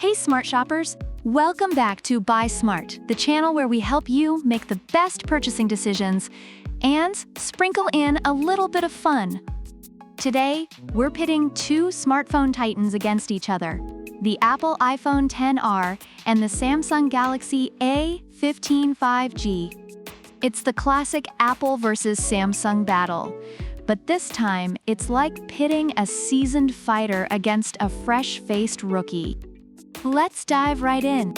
Hey smart shoppers, welcome back to Buy Smart, the channel where we help you make the best purchasing decisions and sprinkle in a little bit of fun. Today, we're pitting two smartphone titans against each other, the Apple iPhone XR and the Samsung Galaxy A15 5G. It's the classic Apple versus Samsung battle, but this time it's like pitting a seasoned fighter against a fresh-faced rookie. Let's dive right in.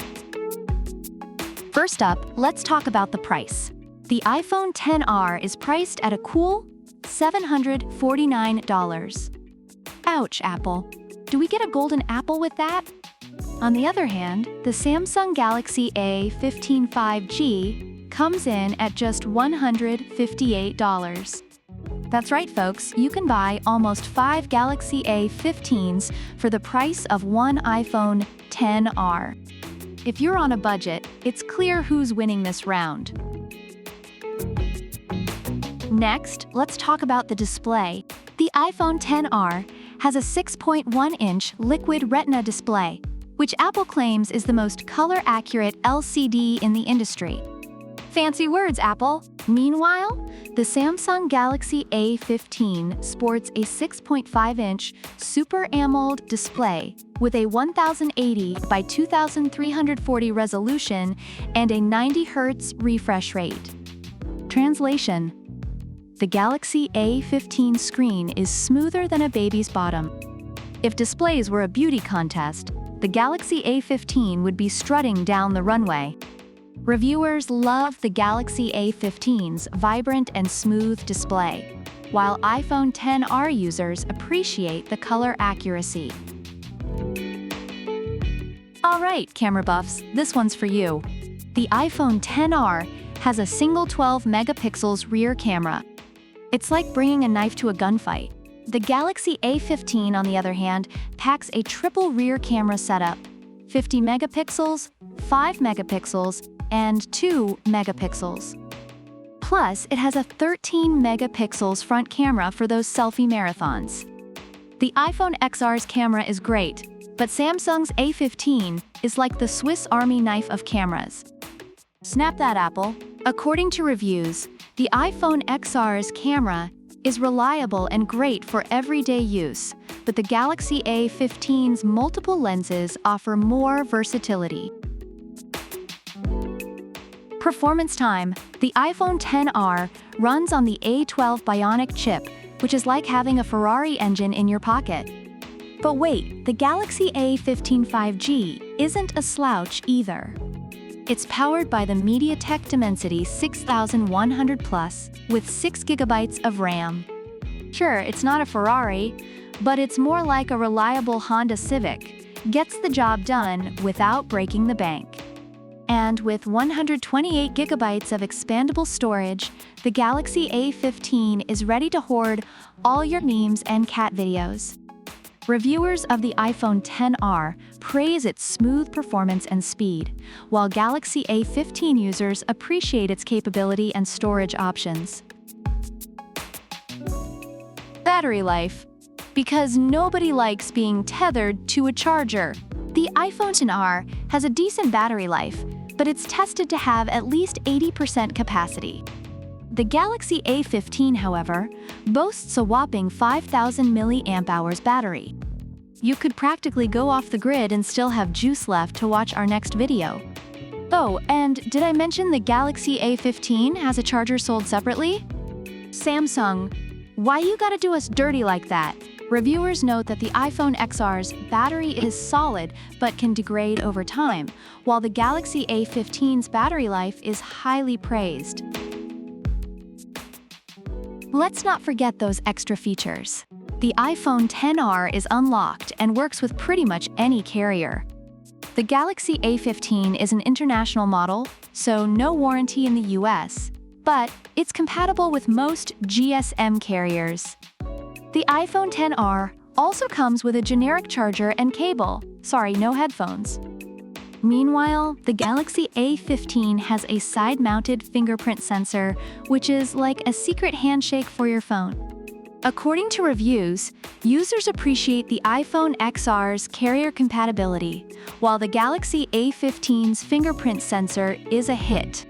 First up, let's talk about the price. The iPhone XR is priced at a cool $749. Ouch, Apple. Do we get a golden apple with that? On the other hand, the Samsung Galaxy A15 5G comes in at just $158. That's right, folks, you can buy almost 5 Galaxy A15s for the price of one iPhone XR. If you're on a budget, it's clear who's winning this round. Next, let's talk about the display. The iPhone XR has a 6.1-inch liquid retina display, which Apple claims is the most color-accurate LCD in the industry. Fancy words, Apple! Meanwhile, the Samsung Galaxy A15 sports a 6.5-inch Super AMOLED display with a 1080 by 2340 resolution and a 90 Hz refresh rate. Translation: the Galaxy A15 screen is smoother than a baby's bottom. If displays were a beauty contest, the Galaxy A15 would be strutting down the runway. Reviewers love the Galaxy A15's vibrant and smooth display, while iPhone XR users appreciate the color accuracy. Alright, camera buffs, this one's for you. The iPhone XR has a single 12-megapixels rear camera. It's like bringing a knife to a gunfight. The Galaxy A15, on the other hand, packs a triple rear camera setup: 50 megapixels, 5 megapixels, and 2 megapixels. Plus, it has a 13 megapixels front camera for those selfie marathons. The iPhone XR's camera is great, but Samsung's A15 is like the Swiss Army knife of cameras. Snap that, Apple. According to reviews, the iPhone XR's camera is reliable and great for everyday use, but the Galaxy A15's multiple lenses offer more versatility. Performance time. The iPhone XR runs on the A12 Bionic chip, which is like having a Ferrari engine in your pocket. But wait, the Galaxy A15 5G isn't a slouch either. It's powered by the Mediatek Dimensity 6100 Plus with 6 GB of RAM. Sure, it's not a Ferrari, but it's more like a reliable Honda Civic. Gets the job done without breaking the bank. And with 128 GB of expandable storage, the Galaxy A15 is ready to hoard all your memes and cat videos. Reviewers of the iPhone XR praise its smooth performance and speed, while Galaxy A15 users appreciate its capability and storage options. Battery life. Because nobody likes being tethered to a charger. The iPhone XR has a decent battery life, but it's tested to have at least 80% capacity. The Galaxy A15, however, boasts a whopping 5,000 mAh battery. You could practically go off the grid and still have juice left to watch our next video. Oh, and did I mention the Galaxy A15 has a charger sold separately? Samsung, why you gotta do us dirty like that? Reviewers note that the iPhone XR's battery is solid but can degrade over time, while the Galaxy A15's battery life is highly praised. Let's not forget those extra features. The iPhone XR is unlocked and works with pretty much any carrier. The Galaxy A15 is an international model, so no warranty in the US, but it's compatible with most GSM carriers. The iPhone XR also comes with a generic charger and cable. Sorry, no headphones. Meanwhile, the Galaxy A15 has a side-mounted fingerprint sensor, which is like a secret handshake for your phone. According to reviews, users appreciate the iPhone XR's carrier compatibility, while the Galaxy A15's fingerprint sensor is a hit.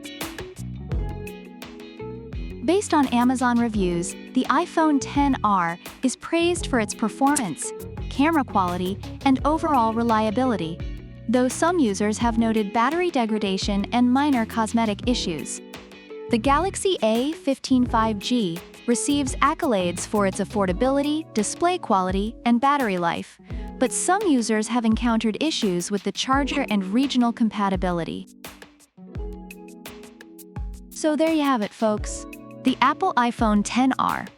Based on Amazon reviews, the iPhone XR is praised for its performance, camera quality, and overall reliability, though some users have noted battery degradation and minor cosmetic issues. The Galaxy A15 5G receives accolades for its affordability, display quality, and battery life, but some users have encountered issues with the charger and regional compatibility. So there you have it, folks. The Apple iPhone XR,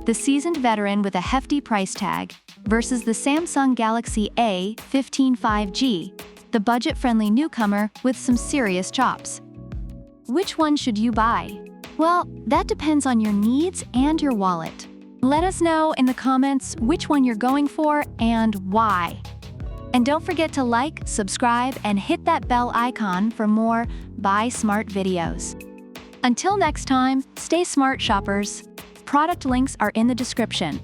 the seasoned veteran with a hefty price tag, versus the Samsung Galaxy A15 5G, the budget-friendly newcomer with some serious chops. Which one should you buy? Well, that depends on your needs and your wallet. Let us know in the comments which one you're going for and why. And don't forget to like, subscribe, and hit that bell icon for more Buy Smart videos. Until next time, stay smart, shoppers. Product links are in the description.